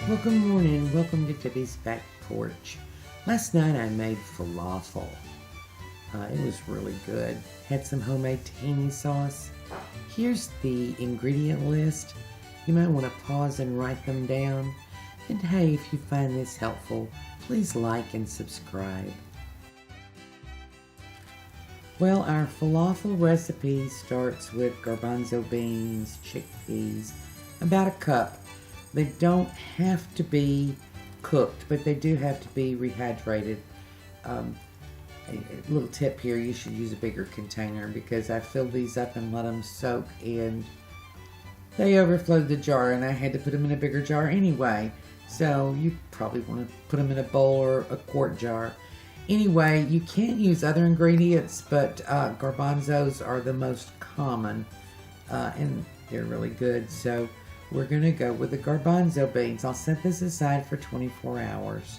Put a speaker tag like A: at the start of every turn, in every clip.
A: Well, good morning. Welcome to Debbie's Back Porch. Last night I made falafel. It was really good. Had some homemade tahini sauce. Here's the ingredient list. You might want to pause and write them down. And hey, if you find this helpful, please like and subscribe. Well, our falafel recipe starts with garbanzo beans, chickpeas, about a cup. They don't have to be cooked, but they do have to be rehydrated. A little tip here, you should use a bigger container because I filled these up and let them soak and they overflowed the jar and I had to put them in a bigger jar anyway. So you probably want to put them in a bowl or a quart jar. Anyway, you can use other ingredients, but garbanzos are the most common and they're really good. So we're going to go with the garbanzo beans. I'll set this aside for 24 hours.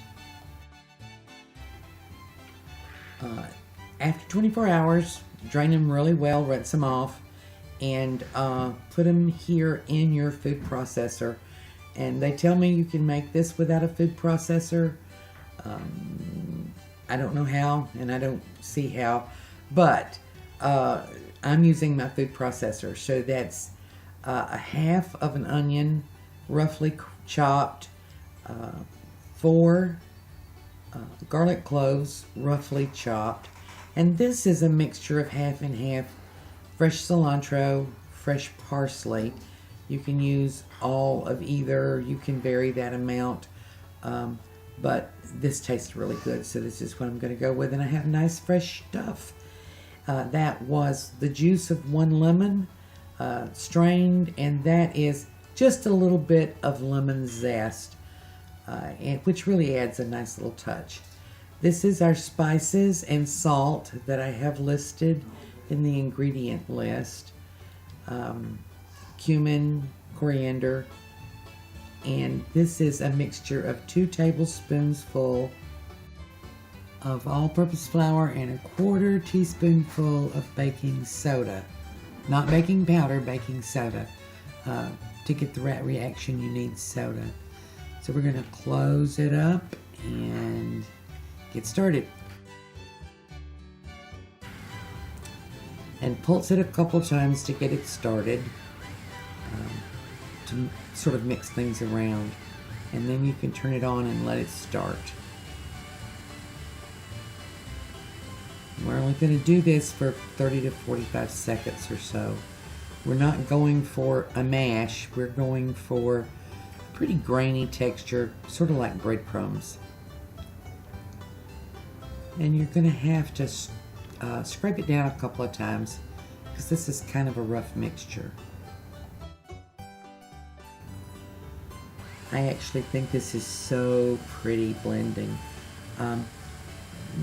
A: After 24 hours, drain them really well, rinse them off, and put them here in your food processor. And they tell me you can make this without a food processor. I don't know how, and I don't see how, but I'm using my food processor. So that's a half of an onion, roughly chopped, 4 garlic cloves, roughly chopped, and this is a mixture of half and half fresh cilantro, fresh parsley. You can use all of either, you can vary that amount, but this tastes really good, so this is what I'm going to go with, and I have nice fresh stuff. That was the juice of 1 lemon, strained, and that is just a little bit of lemon zest, which really adds a nice little touch. This is our spices and salt that I have listed in the ingredient list. Cumin, coriander, and this is a mixture of 2 tablespoonsful of all-purpose flour and a 1/4 teaspoonful of baking soda. Not baking powder, baking soda. To get the right reaction, you need soda. So we're going to close it up and get started. And pulse it a couple times to get it started, to sort of mix things around. And then you can turn it on and let it start. We're only going to do this for 30 to 45 seconds or so. We're not going for a mash. We're going for a pretty grainy texture, sort of like breadcrumbs. And you're going to have to scrape it down a couple of times because this is kind of a rough mixture. I actually think this is so pretty blending.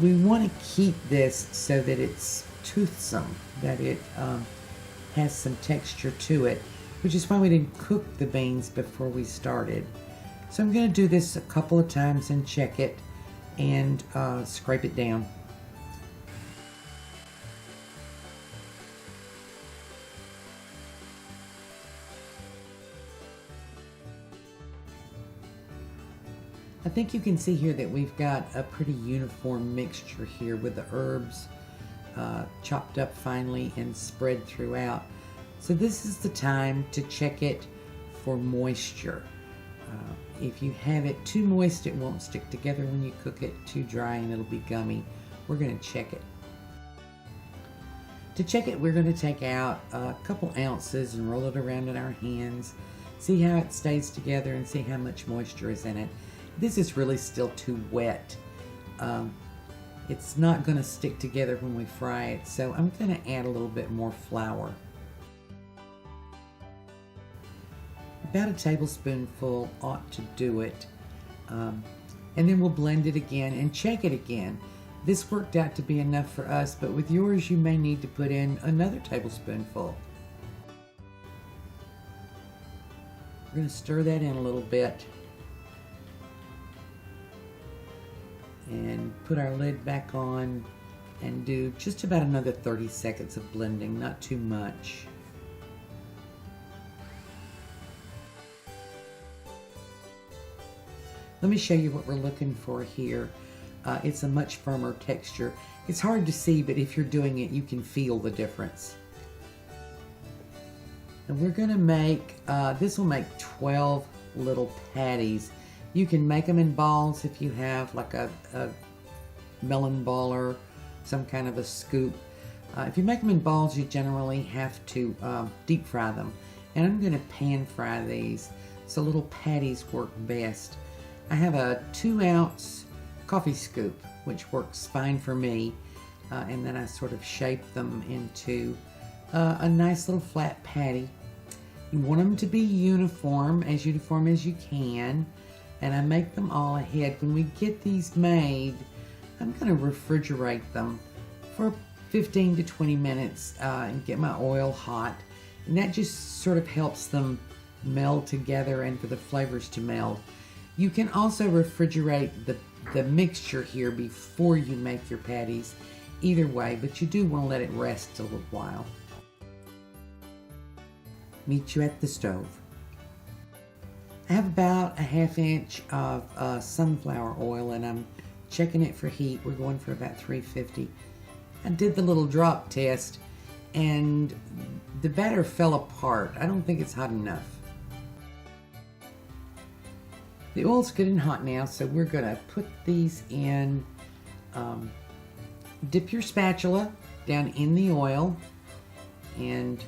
A: We want to keep this so that it's toothsome, that it has some texture to it, which is why we didn't cook the beans before we started. So I'm going to do this a couple of times and check it and scrape it down. I think you can see here that we've got a pretty uniform mixture here with the herbs chopped up finely and spread throughout. So this is the time to check it for moisture. If you have it too moist, it won't stick together when you cook it. Too dry and it'll be gummy. We're going to check it. To check it, we're going to take out a couple ounces and roll it around in our hands. See how it stays together and see how much moisture is in it. This is really still too wet. It's not going to stick together when we fry it, so I'm going to add a little bit more flour. About a tablespoonful ought to do it. And then we'll blend it again and check it again. This worked out to be enough for us, but with yours you may need to put in another tablespoonful. We're going to stir that in a little bit. And put our lid back on and do just about another 30 seconds of blending, not too much. Let me show you what we're looking for here. It's a much firmer texture. It's hard to see, but if you're doing it, you can feel the difference. And we're gonna make, this will make 12 little patties. You can make them in balls if you have like a melon ball or some kind of a scoop. If you make them in balls, you generally have to deep fry them. And I'm gonna pan fry these, so little patties work best. I have a 2-ounce coffee scoop, which works fine for me. And then I sort of shape them into a nice little flat patty. You want them to be uniform as you can. And I make them all ahead. When we get these made, I'm going to refrigerate them for 15 to 20 minutes and get my oil hot. And that just sort of helps them meld together and for the flavors to meld. You can also refrigerate the mixture here before you make your patties. Either way, but you do want to let it rest a little while. Meet you at the stove. I have about a 1/2 inch of sunflower oil and I'm checking it for heat. We're going for about 350. I did the little drop test and the batter fell apart. I don't think it's hot enough. The oil's good and hot now, so we're gonna put these in. Dip your spatula down in the oil and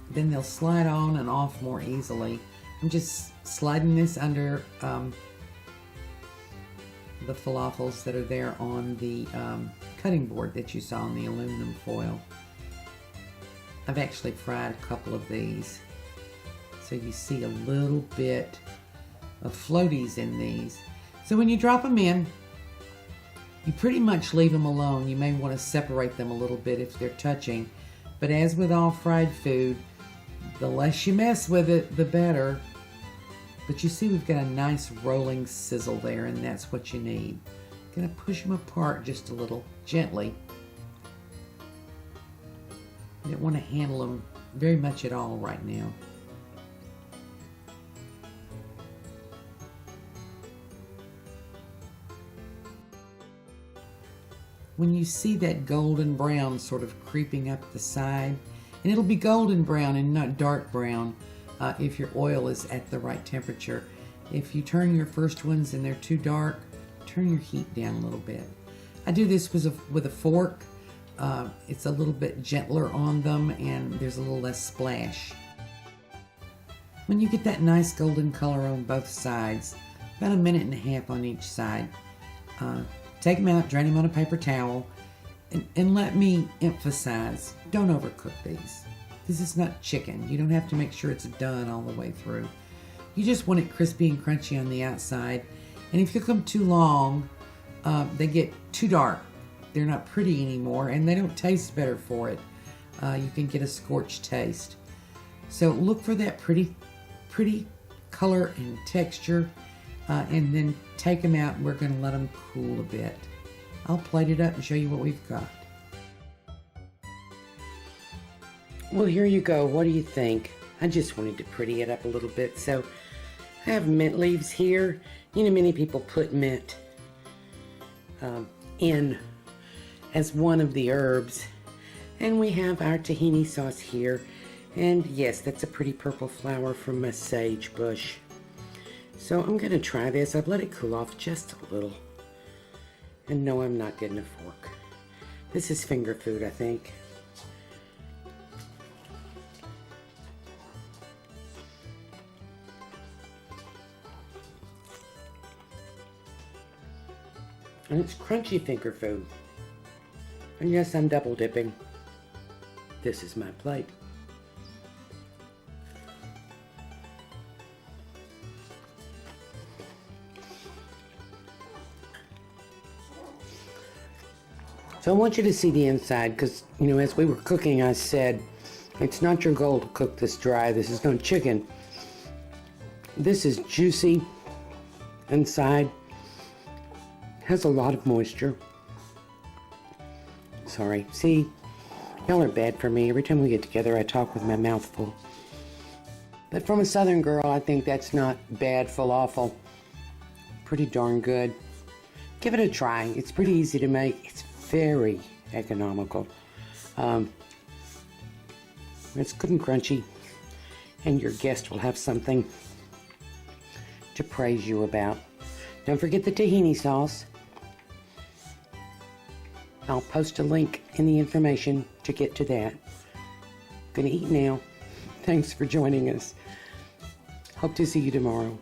A: then they'll slide on and off more easily. I'm just sliding this under the falafels that are there on the cutting board that you saw on the aluminum foil. I've actually fried a couple of these, so you see a little bit of floaties in these. So when you drop them in, you pretty much leave them alone. You may want to separate them a little bit if they're touching, but as with all fried food, the less you mess with it, the better. But you see we've got a nice rolling sizzle there, and that's what you need. Gonna push them apart just a little, gently. You don't want to handle them very much at all right now. When you see that golden brown sort of creeping up the side, and it'll be golden brown and not dark brown if your oil is at the right temperature. If you turn your first ones and they're too dark, turn your heat down a little bit. I do this with a fork. It's a little bit gentler on them and there's a little less splash. When you get that nice golden color on both sides, about 1.5 minutes on each side, take them out, drain them on a paper towel, and let me emphasize, don't overcook these. This is not chicken. You don't have to make sure it's done all the way through. You just want it crispy and crunchy on the outside. And if you cook them too long, they get too dark. They're not pretty anymore, and they don't taste better for it. You can get a scorched taste. So look for that pretty color and texture, and then take them out and we're going to let them cool a bit. I'll plate it up and show you what we've got. Well, here you go. What do you think? I just wanted to pretty it up a little bit. So I have mint leaves here. You know, many people put mint in as one of the herbs. And we have our tahini sauce here. And yes, that's a pretty purple flower from my sage bush. So I'm going to try this. I've let it cool off just a little. And no, I'm not getting a fork. This is finger food, I think. And it's crunchy finger food. And yes, I'm double dipping. This is my plate. So I want you to see the inside because, you know, as we were cooking, I said, it's not your goal to cook this dry. This is not chicken. This is juicy inside. Has a lot of moisture. Sorry. See, y'all are bad for me. Every time we get together, I talk with my mouth full.
B: But from a Southern girl, I think that's not bad falafel. Pretty darn good. Give it a try. It's pretty easy to make. It's very economical. It's good and crunchy, and your guest will have something to praise you about. Don't forget the tahini sauce. I'll post a link in the information to get to that. Gonna eat now. Thanks for joining us. Hope to see you tomorrow.